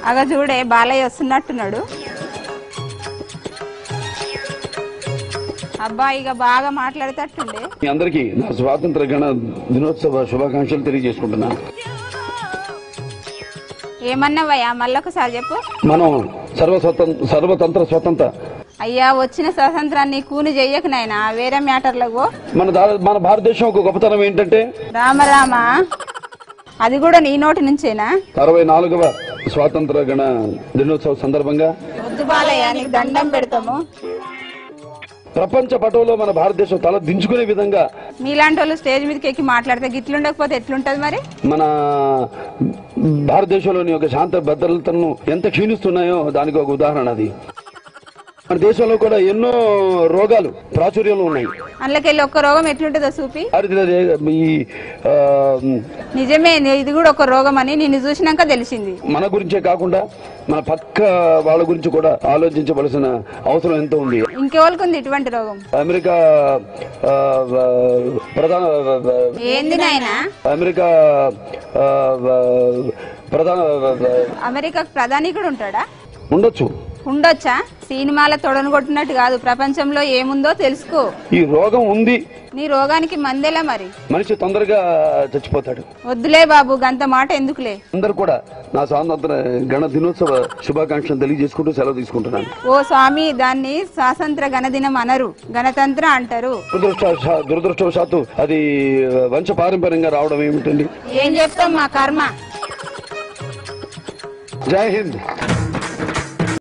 అగ చూడే బాలయ్య వస్తున్నట్టున్నాడు. అబ్బా ఇక బాగా మాట్లాడేటట్టుండే. మీ అందరికీ నా స్వాతంత్ర గణ దినోత్సవ శుభాకాంక్షలు తెలియజేసుకుంటున్నాను. ఏమన్నావయ్యా మళ్ళొకసారి చెప్పు. మనం సర్వతంత్ర స్వతంత్ర. అయ్యా వచ్చిన స్వాతంత్రాన్ని కూని చెయ్యకు నాయనా, వేరే మ్యాటర్లకు. మన భారతదేశం ఒక గొప్పతనం ఏంటంటే రామ అది కూడా నీ నోటి నుంచేనా? 64వ స్వాతంత్ర గణ దినోత్సవ సందర్భంగా వద్దు బాలయ్య నీకు దండం పెడతాము. ప్రపంచ పటంలో మన భారతదేశం తల దించుకునే విధంగా మీలాంటి వాళ్ళు స్టేజ్ మీదకి ఎక్కి మాట్లాడితే గిట్లుండకపోతే ఎట్లుంటది మరి? మన భారతదేశంలోని ఒక శాంత భద్రతలను ఎంత క్షీణిస్తున్నాయో దానికి ఒక ఉదాహరణ అది. మన దేశంలో కూడా ఎన్నో రోగాలు ప్రాచుర్యంలో ఉన్నాయి. అందులోకెళ్ళి ఒక్క రోగం ఎట్లుంటుందో చూపి. నిజమే, ఇది కూడా ఒక రోగం అని నిన్ను చూసినాక తెలిసింది. మన గురించే కాకుండా మన పక్క వాళ్ళ గురించి కూడా ఆలోచించవలసిన అవసరం ఎంతో ఉంది. ఇంకెవరికి ఉంది ఇటువంటి రోగం? అమెరికా ప్రధాన ఏంది నాయనా? అమెరికా అమెరికా ప్రధాని కూడా ఉంటాడా? ఉండొచ్చా? సినిమాల తొడను కొట్టినట్టు కాదు, ప్రపంచంలో ఏముందో తెలుసుకో. ఈ రోగం ఉంది. నీ రోగానికి మందేలా మరి? మనిషి తొందరగా చచ్చిపోతాడు. వద్దులే బాబు గంత మాట ఎందుకులే. అందరు కూడా నా స్వాతంత్ర గణ దినోత్సవ శుభాకాంక్షలు తెలియజేసుకుంటూ సెలవు తీసుకుంటున్నాను. ఓ స్వామి, దాన్ని స్వాతంత్ర గణదినం అనరు, గణతంత్ర అంటారు. దురదృష్టవశాత్తు అది వంశ పారంపర్యంగా రావడం ఏమిటండి? ఏం చెప్తాం, మా కర్మ. జై హింద్.